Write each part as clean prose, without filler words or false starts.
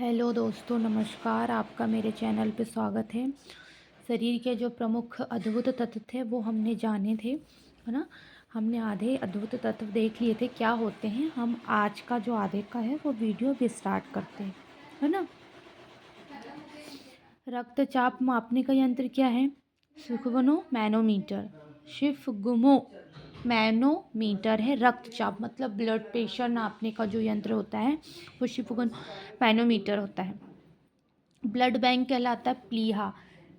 Hello दोस्तों, नमस्कार। आपका मेरे चैनल पे स्वागत है। शरीर के जो प्रमुख अद्भुत तत्व थे वो हमने जाने थे, है ना। हमने आधे अद्भुत तत्व देख लिए थे क्या होते हैं। हम आज का जो आधे का है वो वीडियो भी स्टार्ट करते हैं, है ना। रक्तचाप मापने का यंत्र क्या है? सुखगनो मैनोमीटर। शिफगुमो मैनोमीटर है। रक्तचाप मतलब ब्लड प्रेशर नापने का जो यंत्र होता है वो शिफगुन मैनोमीटर होता है। ब्लड बैंक कहलाता है प्लीहा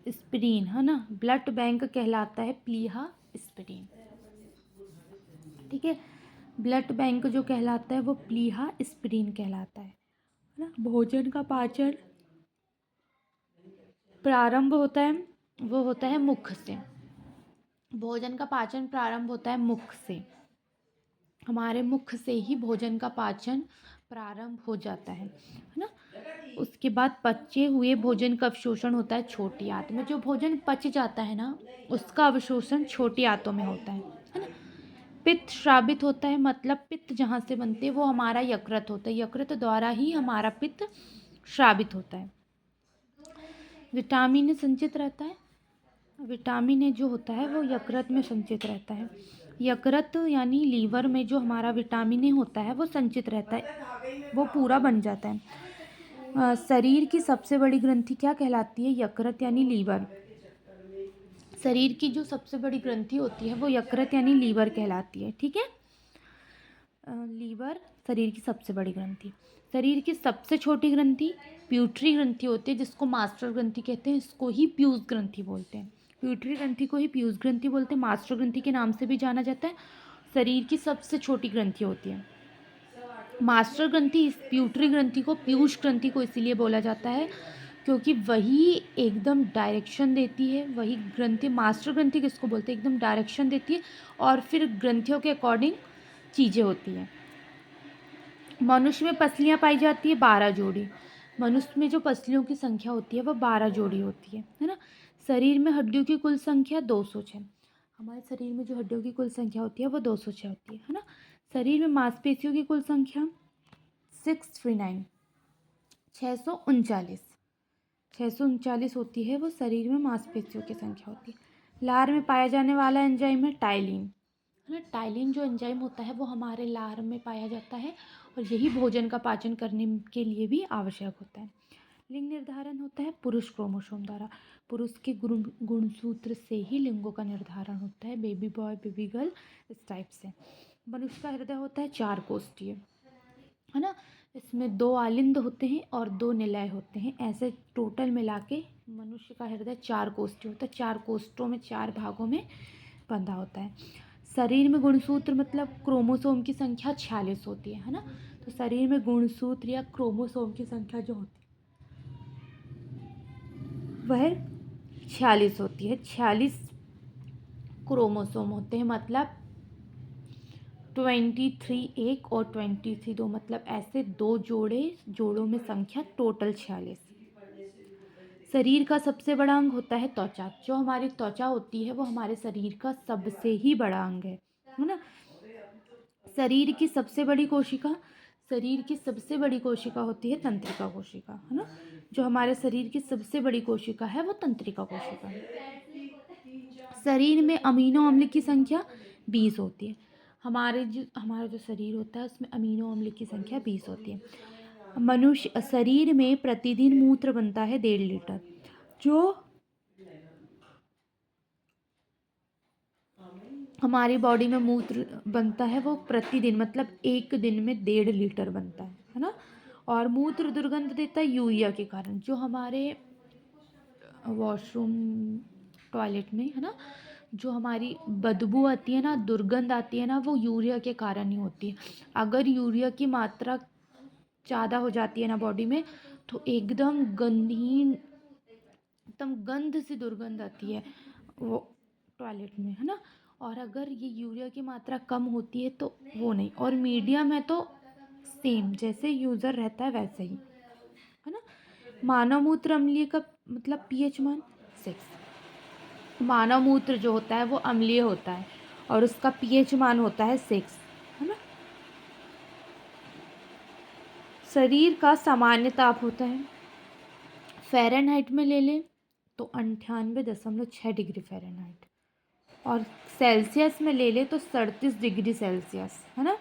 स्प्रीन, है ना। ब्लड बैंक कहलाता है प्लीहा स्प्रीन, ठीक है। ब्लड बैंक जो कहलाता है वो प्लीहा स्प्रीन कहलाता है ना। भोजन का पाचन प्रारंभ होता है, वो होता है मुख से। भोजन का पाचन प्रारंभ होता है मुख से। हमारे मुख से ही भोजन का पाचन प्रारंभ हो जाता है ना। उसके बाद पचे हुए भोजन का अवशोषण होता है छोटी आंत में। जो भोजन पच जाता है ना उसका अवशोषण छोटी आंतों में होता है ना। पित्त श्रावित होता है, मतलब पित्त जहाँ से बनते हैं वो हमारा यकृत होता है। यकृत द्वारा ही हमारा पित्त श्रावित होता है। विटामिन संचित रहता है। विटामिन ए जो होता है वो यकृत में संचित रहता है। यकृत यानी लीवर में जो हमारा विटामिन ए होता है वो संचित रहता है, वो पूरा बन जाता है। शरीर की सबसे बड़ी ग्रंथि क्या कहलाती है? यकृत यानी लीवर। शरीर की जो सबसे बड़ी ग्रंथि होती है वो यकृत यानी लीवर कहलाती है, ठीक है। लीवर शरीर की सबसे बड़ी ग्रंथि। शरीर की सबसे छोटी ग्रंथि प्यूटरी ग्रंथि होती है, जिसको मास्टर ग्रंथि कहते हैं। इसको ही पीयूष ग्रंथि बोलते हैं। प्यूटरी ग्रंथि को ही पीयूष ग्रंथि बोलते हैं। मास्टर ग्रंथि के नाम से भी जाना जाता है। शरीर की सबसे छोटी ग्रंथि होती है मास्टर ग्रंथि। इस प्यूटरी ग्रंथि को पीयूष ग्रंथि को इसीलिए बोला जाता है क्योंकि वही एकदम डायरेक्शन देती है। वही ग्रंथि, मास्टर ग्रंथि किसको बोलते हैं? एकदम डायरेक्शन देती है और फिर ग्रंथियों के अकॉर्डिंग चीज़ें होती हैं। मनुष्य में पसलियाँ पाई जाती है 12 जोड़ी। मनुष्य में जो पसलियों की संख्या होती है वो 12 जोड़ी होती है ना। शरीर में हड्डियों की कुल संख्या 206। हमारे शरीर में जो हड्डियों की कुल संख्या होती है वो 206 होती है ना। शरीर में मांसपेशियों की कुल संख्या 639 639 639 होती है। वो शरीर में मांसपेशियों की संख्या होती है। लार में पाया जाने वाला एंजाइम है टाइलिन, है ना। टाइलिन जो एंजाइम होता है वो हमारे लार में पाया जाता है और यही भोजन का पाचन करने के लिए भी आवश्यक होता है। लिंग निर्धारण होता है पुरुष क्रोमोसोम द्वारा। पुरुष के गुणसूत्र से ही लिंगों का निर्धारण होता है। बेबी बॉय, बेबी गर्ल, इस टाइप से। मनुष्य का हृदय होता है 4 कोष्ठीय, है ना। इसमें 2 आलिंद होते हैं और 2 निलय होते हैं। ऐसे टोटल मिला के मनुष्य का हृदय 4 कोष्ठीय होता है। 4 कोष्ठों में 4 भागों में बंधा होता है। शरीर में गुणसूत्र मतलब क्रोमोसोम की संख्या 46 होती है ना। तो शरीर में गुणसूत्र या क्रोमोसोम की संख्या जो होती है वह 46 होती है। 46 क्रोमोसोम होते हैं, मतलब 23 एक और 23 दो, मतलब ऐसे 2 जोड़ों में संख्या टोटल 46। शरीर का सबसे बड़ा अंग होता है त्वचा। जो हमारी त्वचा होती है वो हमारे शरीर का सबसे ही बड़ा अंग है ना। शरीर की सबसे बड़ी कोशिका शरीर की सबसे बड़ी कोशिका होती है तंत्रिका कोशिका, है ना। जो हमारे शरीर की सबसे बड़ी कोशिका है वो तंत्रिका कोशिका है। शरीर में अमीनो अम्ल की संख्या 20 होती है। हमारा जो शरीर होता है उसमें अमीनो अम्ल की संख्या 20 होती है। मनुष्य शरीर में प्रतिदिन मूत्र बनता है 1.5 लीटर। जो हमारी बॉडी में मूत्र बनता है वो प्रतिदिन, मतलब एक दिन में 1.5 लीटर बनता है ना। और मूत्र दुर्गंध देता है यूरिया के कारण। जो हमारे वॉशरूम, टॉयलेट में, है ना, जो हमारी बदबू आती है ना, दुर्गंध आती है ना, वो यूरिया के कारण ही होती है। अगर यूरिया की मात्रा ज़्यादा हो जाती है ना बॉडी में तो एकदम गंधहीन, एकदम गंध से दुर्गंध आती है वो टॉयलेट में, है ना। और अगर ये यूरिया की मात्रा कम होती है तो वो नहीं। और मीडियम है तो सेम जैसे यूज़र रहता है वैसे ही, है ना। मानव मूत्र अम्लीय का मतलब पीएच मान 6। मानव मूत्र जो होता है वो अम्लीय होता है और उसका पीएच मान होता है 6, है ना। शरीर का सामान्य ताप होता है, फ़ारेनहाइट में ले लें तो 98.6 डिग्री फ़ारेनहाइट, और सेल्सियस में ले लें तो 37 डिग्री सेल्सियस, है ना।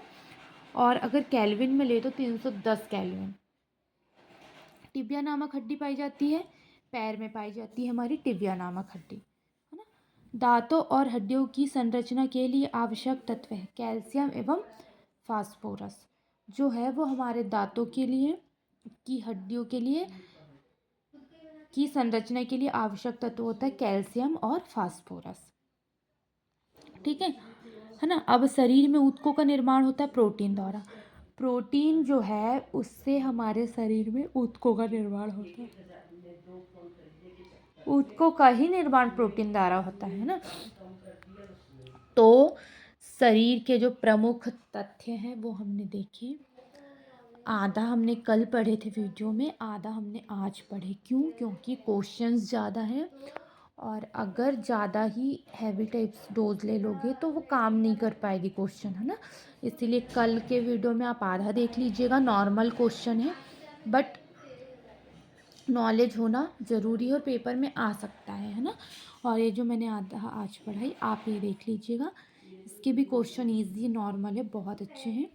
और अगर केल्विन में ले तो 310 केल्विन। टिबिया नामक हड्डी पाई जाती है, पैर में पाई जाती है हमारी टिबिया नामक हड्डी, है ना। दांतों और हड्डियों की संरचना के लिए आवश्यक तत्व है कैल्शियम एवं फास्फोरस। जो है वो हमारे दांतों के लिए, की हड्डियों के लिए, की संरचना के लिए आवश्यक तत्व होता है कैल्शियम और फास्फोरस, ठीक है ना। अब शरीर में ऊतकों का निर्माण होता है प्रोटीन द्वारा। प्रोटीन जो है उससे हमारे शरीर में ऊतकों का निर्माण होता है, ऊतकों का ही निर्माण प्रोटीन द्वारा होता है ना। तो शरीर के जो प्रमुख तथ्य हैं वो हमने देखे। आधा हमने कल पढ़े थे वीडियो में, आधा हमने आज पढ़े। क्यों? क्योंकि क्वेश्चंस ज़्यादा हैं, और अगर ज़्यादा ही हैवी टाइप्स डोज ले लोगे तो वो काम नहीं कर पाएगी क्वेश्चन, है ना। इसीलिए कल के वीडियो में आप आधा देख लीजिएगा, नॉर्मल क्वेश्चन है बट नॉलेज होना ज़रूरी है और पेपर में आ सकता है ना। और ये जो मैंने आधा आज पढ़ाई आप ये देख लीजिएगा, इसके भी क्वेश्चन ईजी नॉर्मल है, बहुत अच्छे हैं,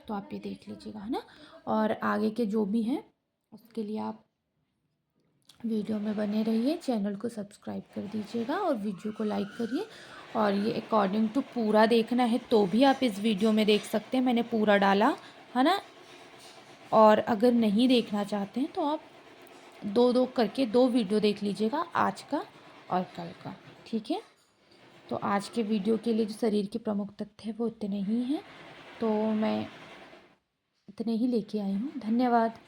तो आप ये देख लीजिएगा, है ना। और आगे के जो भी हैं उसके लिए आप वीडियो में बने रहिए, चैनल को सब्सक्राइब कर दीजिएगा और वीडियो को लाइक करिए। और ये अकॉर्डिंग टू पूरा देखना है तो भी आप इस वीडियो में देख सकते हैं, मैंने पूरा डाला है ना। और अगर नहीं देखना चाहते हैं तो आप दो दो करके 2 वीडियो देख लीजिएगा, आज का और कल का, ठीक है। तो आज के वीडियो के लिए जो शरीर के प्रमुख तथ्य हैं वो इतने ही हैं, तो मैं इतने ही लेके आई हूँ। धन्यवाद।